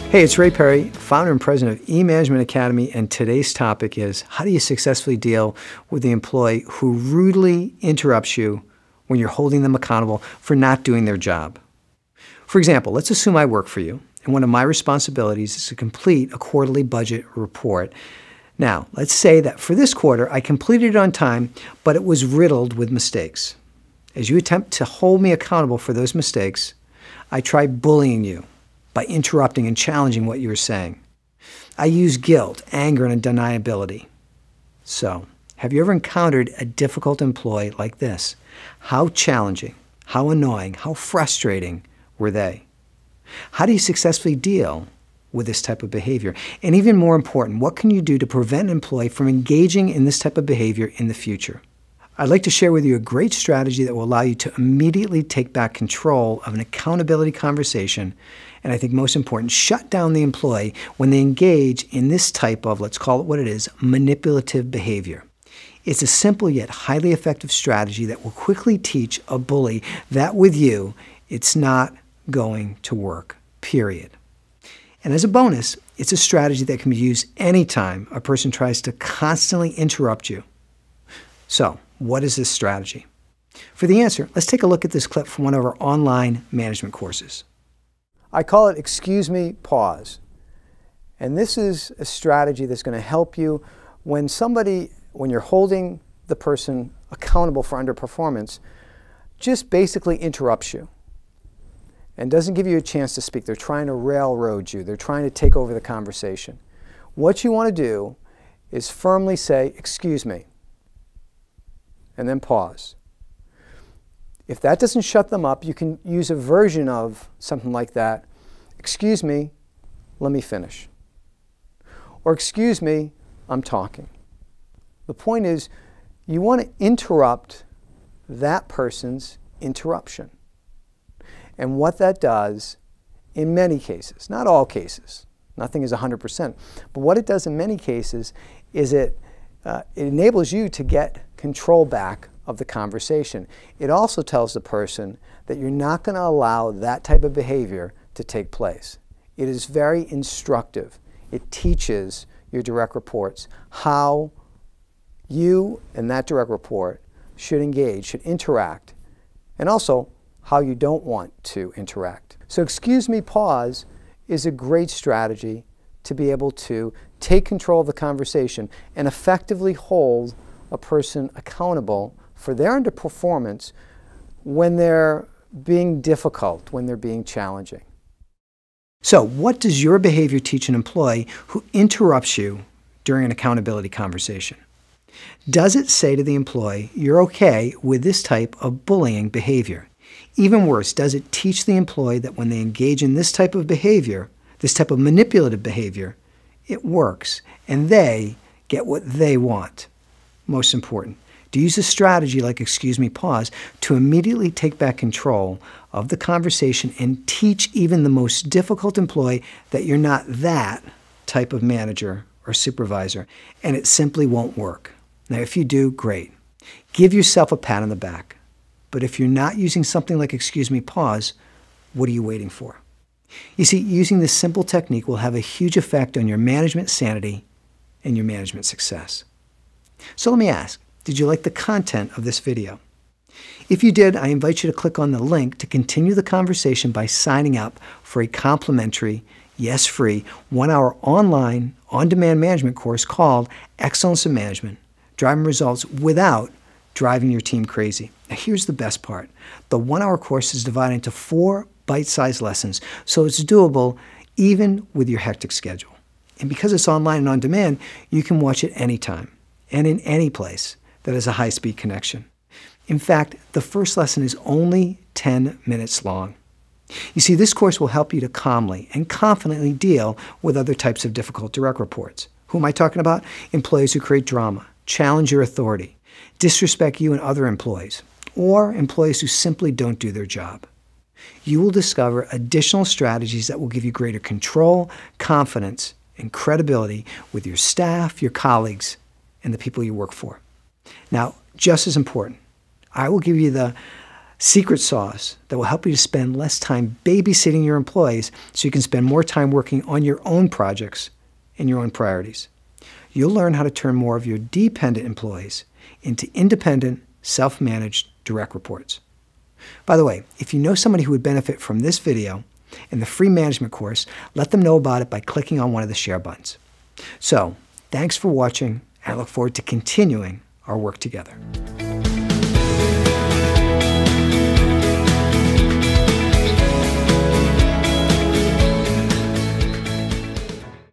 Hey, it's Ray Perry, founder and president of eManagement Academy, and today's topic is how do you successfully deal with the employee who rudely interrupts you when you're holding them accountable for not doing their job. For example, let's assume I work for you, and one of my responsibilities is to complete a quarterly budget report. Now, let's say that for this quarter, I completed it on time, but it was riddled with mistakes. As you attempt to hold me accountable for those mistakes, I try bullying you by interrupting and challenging what you were saying. I use guilt, anger, and deniability. So, have you ever encountered a difficult employee like this? How challenging, how annoying, how frustrating were they? How do you successfully deal with this type of behavior? And even more important, what can you do to prevent an employee from engaging in this type of behavior in the future? I'd like to share with you a great strategy that will allow you to immediately take back control of an accountability conversation, and I think most important, shut down the employee when they engage in this type of, let's call it what it is, manipulative behavior. It's a simple yet highly effective strategy that will quickly teach a bully that with you, it's not going to work, period. And as a bonus, it's a strategy that can be used anytime a person tries to constantly interrupt you. So, what is this strategy? For the answer, let's take a look at this clip from one of our online management courses. I call it Excuse Me, Pause. And this is a strategy that's going to help you when you're holding the person accountable for underperformance, just basically interrupts you and doesn't give you a chance to speak. They're trying to railroad you. They're trying to take over the conversation. What you want to do is firmly say, excuse me, and then pause. If that doesn't shut them up, you can use a version of something like that. Excuse me, let me finish. Or excuse me, I'm talking. The point is, you want to interrupt that person's interruption. And what that does, in many cases, not all cases, nothing is 100%, but what it does in many cases is it enables you to get control back of the conversation. It also tells the person that you're not going to allow that type of behavior to take place. It is very instructive. It teaches your direct reports how you and that direct report should engage, should interact, and also how you don't want to interact. So excuse me, pause is a great strategy to be able to take control of the conversation and effectively hold a person accountable for their underperformance when they're being difficult, when they're being challenging. So, what does your behavior teach an employee who interrupts you during an accountability conversation? Does it say to the employee, you're okay with this type of bullying behavior? Even worse, does it teach the employee that when they engage in this type of behavior, this type of manipulative behavior, it works and they get what they want? Most important, to use a strategy like excuse me, pause to immediately take back control of the conversation and teach even the most difficult employee that you're not that type of manager or supervisor, and it simply won't work. Now, if you do, great. Give yourself a pat on the back. But if you're not using something like excuse me, pause, what are you waiting for? You see, using this simple technique will have a huge effect on your management sanity and your management success. So let me ask, did you like the content of this video? If you did, I invite you to click on the link to continue the conversation by signing up for a complimentary, yes, free, 1-hour online, on-demand management course called Excellence in Management, Driving Results Without Driving Your Team Crazy. Now here's the best part. The 1-hour course is divided into 4 bite-sized lessons, so it's doable even with your hectic schedule. And because it's online and on demand, you can watch it anytime and in any place that has a high-speed connection. In fact, the first lesson is only 10 minutes long. You see, this course will help you to calmly and confidently deal with other types of difficult direct reports. Who am I talking about? Employees who create drama, challenge your authority, disrespect you and other employees, or employees who simply don't do their job. You will discover additional strategies that will give you greater control, confidence, and credibility with your staff, your colleagues, and the people you work for. Now, just as important, I will give you the secret sauce that will help you to spend less time babysitting your employees so you can spend more time working on your own projects and your own priorities. You'll learn how to turn more of your dependent employees into independent, self-managed direct reports. By the way, if you know somebody who would benefit from this video and the free management course, let them know about it by clicking on one of the share buttons. So, thanks for watching, and I look forward to continuing our work together.